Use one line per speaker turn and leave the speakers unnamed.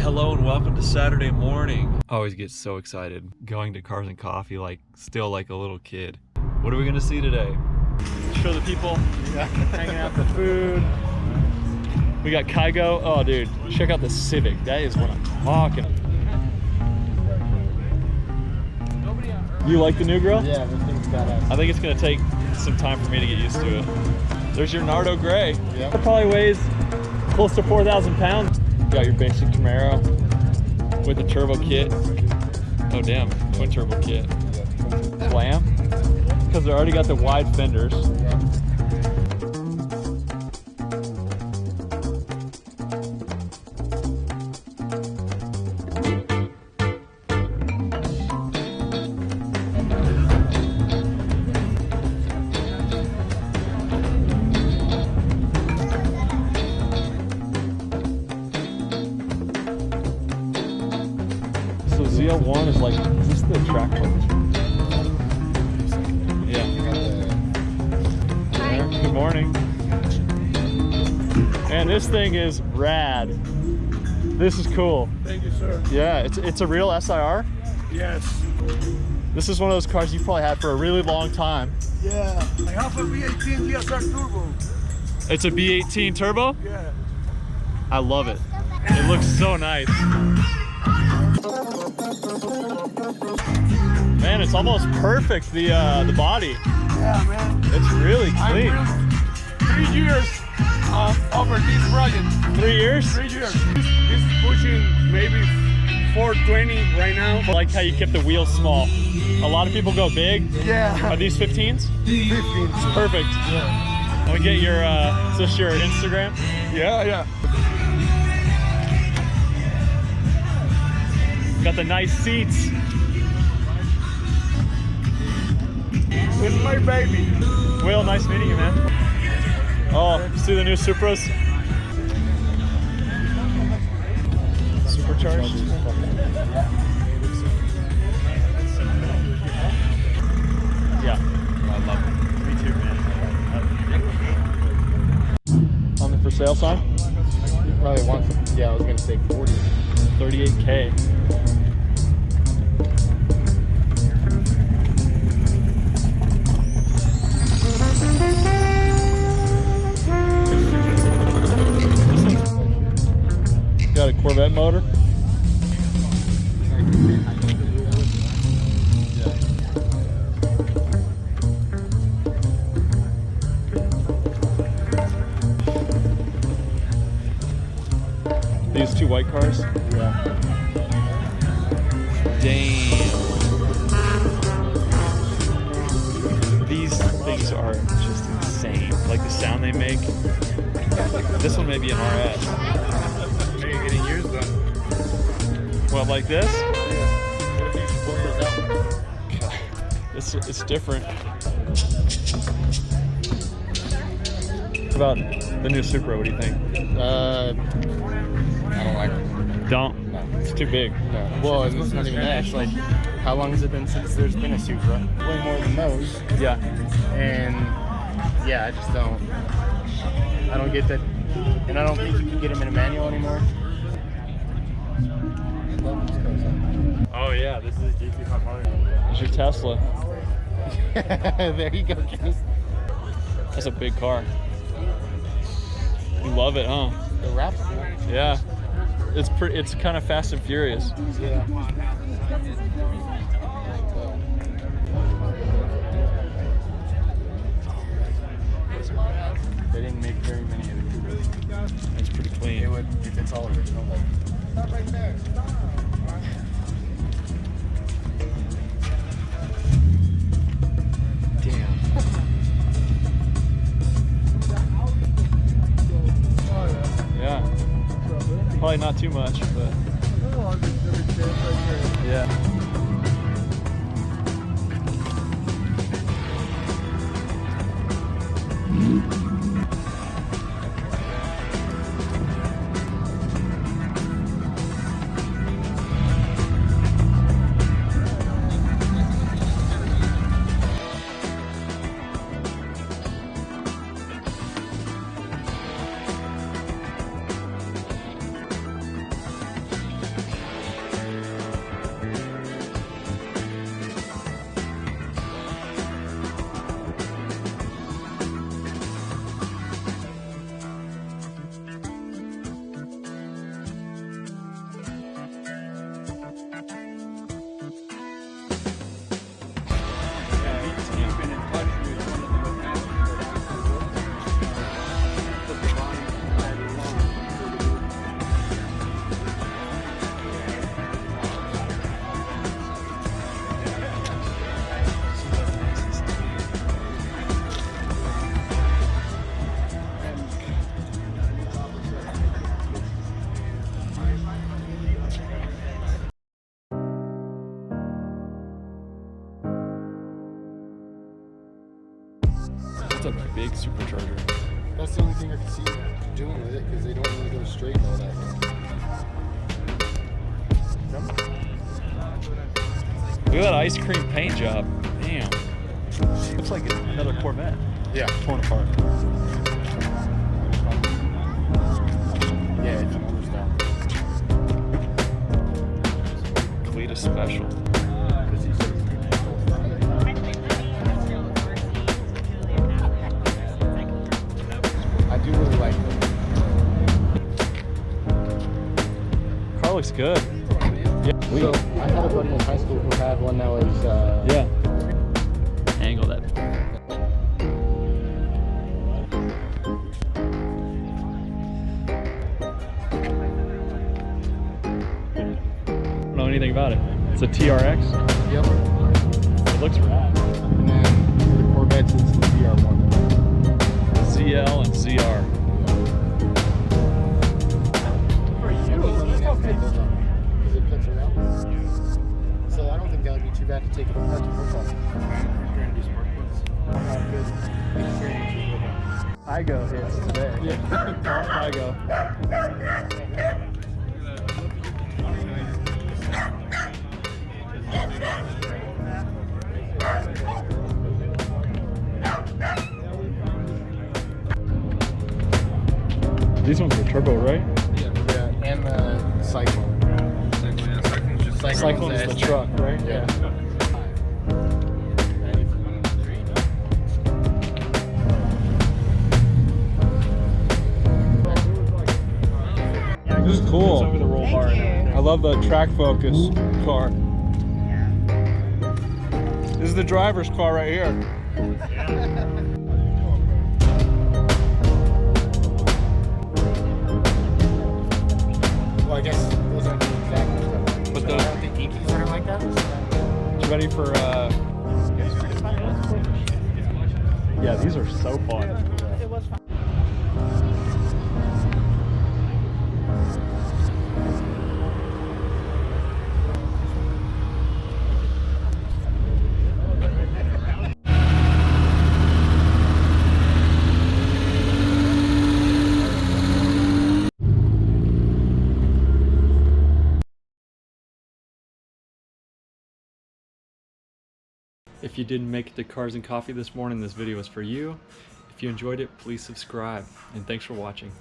Hello and welcome to Saturday morning. I always get so excited going to Cars and Coffee, like still like a little kid. What are we gonna see today? Show the people hanging out the food. We got Kygo. Oh dude, check out the Civic. That is what I'm talking. You like the new grill?
Yeah, this thing's badass.
I think it's gonna take some time for me to get used to it. There's your Nardo Gray.
Yeah.
It probably weighs close to 4,000 pounds. You got your basic Camaro with the turbo kit. Oh damn, twin turbo kit. Slam, because they already got the wide fenders. So ZL1 is like, is this the track plate? Yeah. There. Good morning. And this thing is rad. This is cool.
Thank you, sir.
Yeah, it's a real SIR.
Yes.
This is one of those cars you've probably had for a really long time.
Yeah. I have a B18 Turbo.
It's a B18 Turbo?
Yeah.
I love it. It looks so nice. Man, it's almost perfect, the body.
Yeah, man.
It's really clean.
3 years over this project.
3 years?
3 years. This is pushing maybe 420 right now.
I like how you kept the wheels small. A lot of people go big.
Yeah.
Are these 15s?
15.
Perfect.
Yeah.
Let me get your, is this your Instagram?
Yeah.
Got the nice seats.
It's my baby.
Will, nice meeting you, man. Oh, see the new Supras? Supercharged. Yeah, I love it. Me too, man. On the for sale sign?
You probably want some, yeah, I was gonna say 40.
38K. Got a Corvette motor. These two white cars.
Yeah.
Damn. These things are just insane. Like the sound they make. This one may be an RS.
Maybe getting used though.
What, like this? It's different. What about the new Supra? What do you think?
I don't like it.
Don't.
No.
It's too big.
No. Well, it's not even that. It's like, how long has it been since there's been a Supra? Way more than those.
Yeah.
And yeah, I just don't. I don't get that. And I don't think you can get them in a manual anymore.
Oh yeah, this is GT500. It's your Tesla.
There you go, Kenny.
That's a big car. You love it, huh?
The wrap's cool.
Yeah. It's pretty. It's kind of Fast and Furious.
Yeah. They didn't make very many of these.
It's pretty clean.
It would, if it's all original. Stop right there. Stop.
Damn. Yeah. Probably not too much, but yeah. It's a big supercharger.
That's the only thing I can see doing with it, because they don't really go straight and all that.
Look at that ice cream paint job. Damn. Looks like another Corvette.
Yeah.
Torn apart.
Yeah, it's another style.
Cletus Special.
I do really like it.
Car looks good. Yeah.
So I had a buddy in high school who had one that was
Yeah. Angle that. Don't know anything about it. It's a TRX.
Yep.
It looks rad.
And then for the Corvettes, it's the ZR1.
ZL and ZR.
Because it cuts around. So I don't think that would be too bad to take it apart to work on.
IGO hits today. Yeah. IGO. These ones are turbo, right?
Yeah, and the Cyclone.
Cyclone is the truck, right?
Yeah.
This is cool. Over the roll bar. I love the track focus car. This is the driver's car right here.
Well, I guess those aren't the exact ones.
But
I don't think Inkies are like that.
You ready for yeah, these are so fun. If you didn't make it to Cars and Coffee this morning, this video was for you. If you enjoyed it, please subscribe, and thanks for watching.